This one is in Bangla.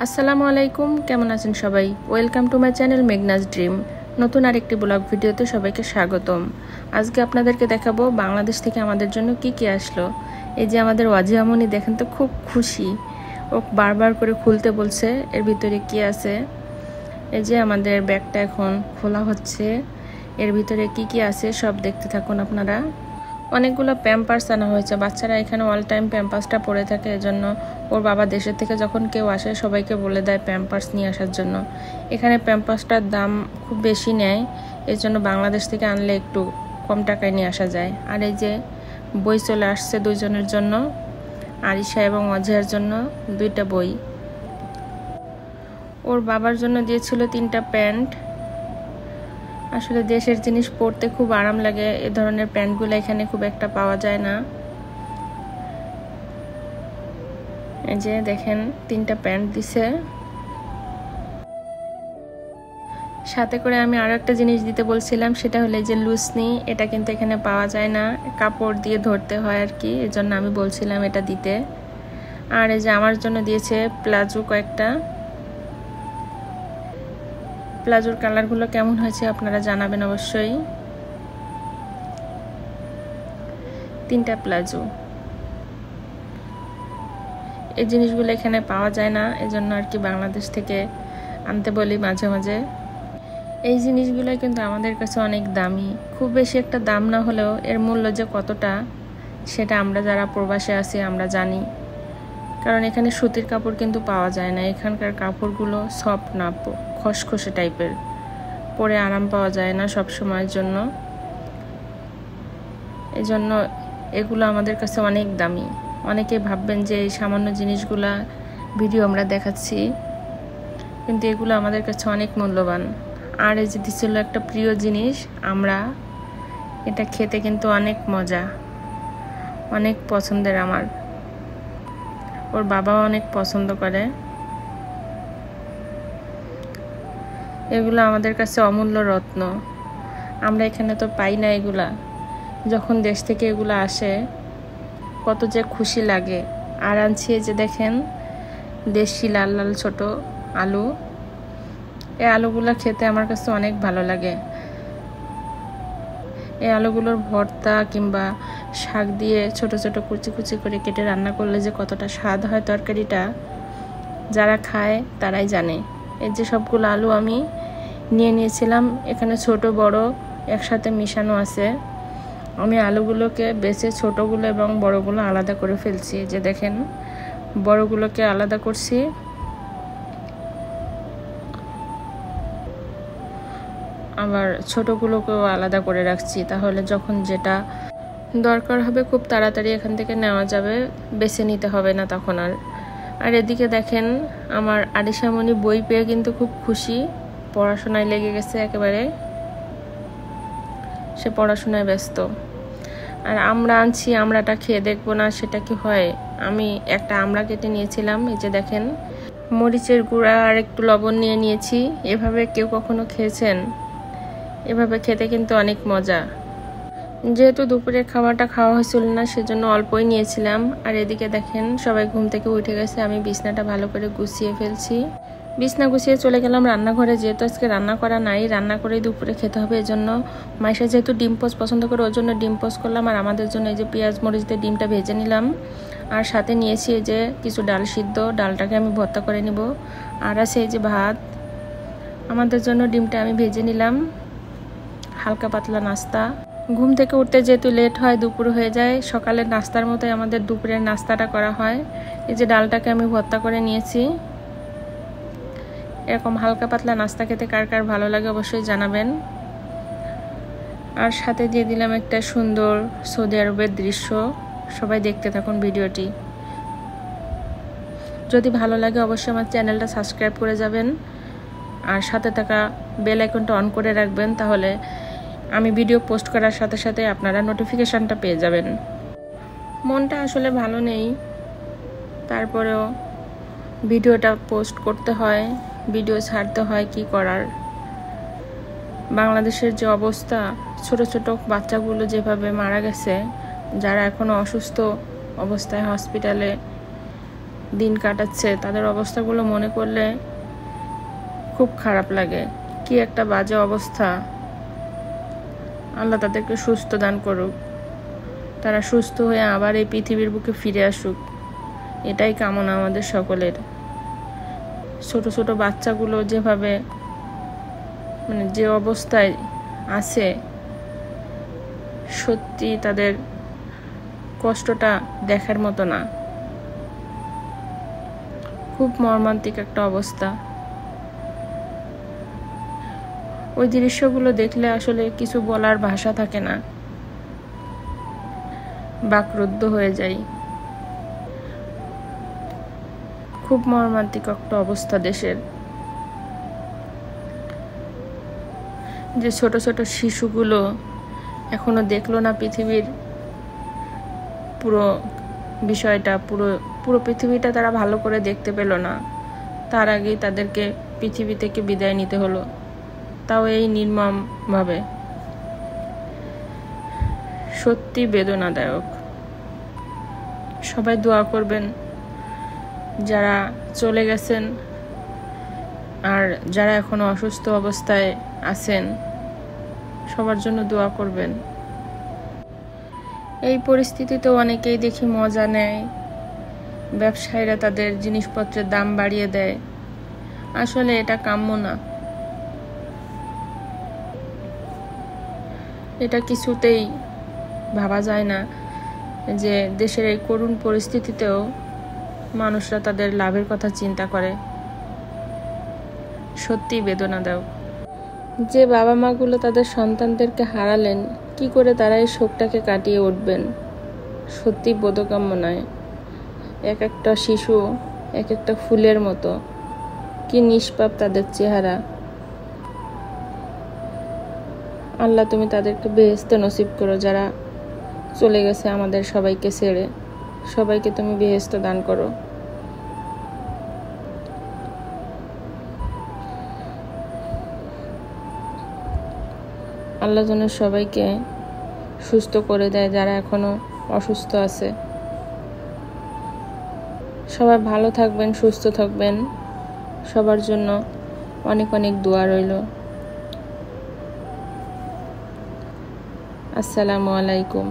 আসসালামু আলাইকুম, কেমন আছেন সবাই? Welcome to my channel Meghna's dream. নতুন আরেকটি ব্লগ ভিডিওতে সবাইকে স্বাগতম। আজকে আপনাদেরকে দেখাবো বাংলাদেশ থেকে আমাদের জন্য কি কি আসলো। এই যে আমাদের ওয়াজিয়ামনি দেখেন তো খুব খুশি, ও বারবার করে খুলতে বলছে এর ভিতরে কি আছে। এই যে আমাদের ব্যাগটা এখন খোলা হচ্ছে, এর ভিতরে কি কি আছে সব দেখতে থাকুন আপনারা। অনেকগুলো প্যাম্পার্স আনা হয়েছে, বাচ্চারা এখানে অল টাইম প্যাম্পার্সটা পরে থাকে, এজন্য ওর বাবা দেশের থেকে যখন কেউ আসে সবাইকে বলে দেয় প্যাম্পার্স নিয়ে আসার জন্য। এখানে প্যাম্পার্সটার দাম খুব বেশি নেয়, এর জন্য বাংলাদেশ থেকে আনলে একটু কম টাকায় নিয়ে আসা যায়। আর এই যে বই চলে আসছে দুইজনের জন্য, আরিশা এবং অজয়ের জন্য দুইটা বই। ওর বাবার জন্য দিয়েছিল 3টা প্যান্ট। আসলে দেশের জিনিস পরতে খুব আরাম লাগে, এ ধরনের প্যান্টগুলো এখানে খুব একটা পাওয়া যায় না। এই যে দেখেন 3টা প্যান্ট দিছে। সাথে করে আমি আরো একটা জিনিস দিতে বলছিলাম, সেটা হলো যে লুসনি। এটা কিন্তু এখানে পাওয়া যায় না, কাপড় দিয়ে ধরতে হয় আর কি, এজন্য আমি বলছিলাম এটা দিতে। আর এই যে আমার জন্য দিয়েছে প্লাজো কয়েকটা। প্লাজোর কালারগুলো কেমন হয়েছে আপনারা জানাবেন অবশ্যই। 3টা প্লাজো। এই জিনিসগুলো এখানে পাওয়া যায় না, এজন্য আর কি বাংলাদেশ থেকে আনতে বলি মাঝে মাঝে। এই জিনিসগুলো কিন্তু আমাদের কাছে অনেক দামি, খুব বেশি একটা দাম না হলেও এর মূল্য যে কতটা সেটা আমরা যারা প্রবাসে আছি আমরা জানি। কারণ এখানে সুতির কাপড় কিন্তু পাওয়া যায় না, এখানকার কাপড়গুলো সফট না, খসখসে টাইপের, পরে আরাম পাওয়া যায় না সব সময়ের জন্য। এই জন্য এগুলো আমাদের কাছে অনেক দামি। অনেকে ভাববেন যে এই সামান্য জিনিসগুলা ভিডিও আমরা দেখাচ্ছি, কিন্তু এগুলো আমাদের কাছে অনেক মূল্যবান। আর এই যে দিছিল একটা প্রিয় জিনিস আমরা, এটা খেতে কিন্তু অনেক মজা, অনেক পছন্দের আমার, ওর বাবাও অনেক পছন্দ করে। এগুলো আমাদের কাছে অমূল্য রত্ন, আমরা এখানে তো পাই না এগুলা। যখন দেশ থেকে এগুলো আসে কত যে খুশি লাগে। আর আনছি যে দেখেন দেশি লাল লাল ছোট আলু, এই আলুগুলো খেতে আমার কাছে অনেক ভালো লাগে। এই আলুগুলোর ভর্তা কিংবা শাক দিয়ে ছোট ছোট কুচি কুচি করে কেটে রান্না করলে যে কতটা স্বাদ হয় তরকারিটা, যারা খায় তারাই জানে। এই যে সবগুলো আলু আমি নিয়ে নিয়েছিলাম, এখানে ছোট বড় একসাথে মিশানো আছে। আমি আলুগুলোকে বেছে ছোটগুলো এবং বড়গুলো আলাদা করে ফেলছি। যে দেখেন বড়গুলোকে আলাদা করছি, আবার ছোটগুলোকেও আলাদা করে রাখছি, তাহলে যখন যেটা দরকার হবে খুব তাড়াতাড়ি এখান থেকে নেওয়া যাবে, বেছে নিতে হবে না তখন আর। আর এদিকে দেখেন আমার আরিশামণি বই পেয়ে কিন্তু খুব খুশি, পড়াশোনায় লেগে গেছে একেবারে, সে পড়াশোনায় ব্যস্ত। আর আমরা আনছি, আমরাটা খেয়ে দেখবো না সেটা কি হয়। আমি একটা আমড়া কেটে নিয়েছিলাম, এই যে দেখেন মরিচের গুঁড়া আর একটু লবণ নিয়ে নিয়েছি। এভাবে কেউ কখনো খেয়েছেন? এভাবে খেতে কিন্তু অনেক মজা। যেহেতু দুপুরের খাবারটা খাওয়া হয়েছিল না সেজন্য অল্পই নিয়েছিলাম। আর এদিকে দেখেন সবাই ঘুম থেকে উঠে গেছে, আমি বিছনাটা ভালো করে গুছিয়ে ফেলছি। বিছনা গুছিয়ে চলে গেলাম রান্নাঘরে, যেহেতু আজকে রান্না করা নাই, রান্না করেই দুপুরে খেতে হবে। এজন্য মাইশা যেহেতু ডিম পোস্ট পছন্দ করে ওর জন্য ডিম পোস্ট করলাম, আর আমাদের জন্য এই যে পেঁয়াজ মরিচ দিয়ে ডিমটা ভেজে নিলাম। আর সাথে নিয়েছি এই যে কিছু ডাল সিদ্ধ, ডালটাকে আমি ভর্তা করে নিব। আর আছে এই যে ভাত, আমাদের জন্য ডিমটা আমি ভেজে নিলাম। হালকা পাতলা নাস্তা। ঘুম থেকে উঠতে যেহেতু লেট হয়, দুপুর হয়ে যায়, সকালের নাস্তার মতোই আমাদের দুপুরের নাস্তাটা করা হয়। এই যে ডালটাকে আমি ভর্তা করে নিয়েছি। এরকম হালকা পাতলা নাস্তা খেতে কার কার ভালো লাগে অবশ্যই জানাবেন। আর সাথে দিয়ে দিলাম একটা সুন্দর সৌদি আরবের দৃশ্য, সবাই দেখতে থাকুন ভিডিওটি। যদি ভালো লাগে অবশ্যই আমার চ্যানেলটা সাবস্ক্রাইব করে যাবেন, আর সাথে থাকা বেল আইকনটা অন করে রাখবেন, তাহলে আমি ভিডিও পোস্ট করার সাথে সাথে আপনারা নোটিফিকেশনটা পেয়ে যাবেন। মনটা আসলে ভালো নেই, তারপরেও ভিডিওটা পোস্ট করতে হয়, ভিডিও ছাড়তে হয়, কি করার। বাংলাদেশের যে অবস্থা, ছোট ছোট বাচ্চাগুলো যেভাবে মারা গেছে, যারা এখনো অসুস্থ অবস্থায় হসপিটালে দিন কাটাচ্ছে, তাদের অবস্থাগুলো মনে করলে খুব খারাপ লাগে। কি একটা বাজে অবস্থা। আল্লাহ তাদেরকে সুস্থ দান করুক, তারা সুস্থ হয়ে আবার এই পৃথিবীর বুকে ফিরে আসুক, এটাই কামনা আমাদের সকলের। ছোট ছোট বাচ্চাগুলো যেভাবে যে অবস্থায় আছে, সত্যি তাদের কষ্টটা দেখার মতো না। খুব মর্মান্তিক একটা অবস্থা। ওই দৃশ্যগুলো দেখলে আসলে কিছু বলার ভাষা থাকে না, বাকরুদ্ধ হয়ে যাই। খুব মর্মান্তিক একটা অবস্থা দেশের। যে ছোট ছোট শিশুগুলো এখনো দেখলো না পৃথিবীর পুরো বিষয়টা, পুরো পৃথিবীটা তারা ভালো করে দেখতে পেল না, তার আগেই তাদেরকে পৃথিবী থেকে বিদায় নিতে হলো, তাও এই নির্মম ভাবে। সত্যি বেদনাদায়ক। সবাই দোয়া করবেন যারা চলে গেছেন আর যারা এখনো অসুস্থ অবস্থায় আছেন, সবার জন্য দোয়া করবেন। এই পরিস্থিতিতে অনেকেই দেখি মজা নেয়, ব্যবসায়ীরা তাদের জিনিসপত্রের দাম বাড়িয়ে দেয়। আসলে এটা কাম্য না। এটা কিছুতেই ভাবা যায় না যে দেশের এই করুণ পরিস্থিতিতেও মানুষরা তাদের লাভের কথা চিন্তা করে। সত্যি বেদনাদায়ক। যে বাবা মাগুলো তাদের সন্তানদেরকে হারালেন, কি করে তারা এই শোকটাকে কাটিয়ে উঠবেন? সত্যি বোধগম্য নয়। এক একটা শিশু এক একটা ফুলের মতো, কি নিষ্পাপ তাদের চেহারা। আল্লাহ তুমি তাদেরকে বেহেশতে নসিব করো, যারা চলে গেছে আমাদের সবাইকে ছেড়ে। সবাইকে তুমি বেহেশত দান করো। আল্লাহ যেন সবাইকে সুস্থ করে দেয় যারা এখনো অসুস্থ আছে। সবাই ভালো থাকবেন, সুস্থ থাকবেন। সবার জন্য অনেক অনেক দোয়া রইল। আসসালামু আলাইকুম।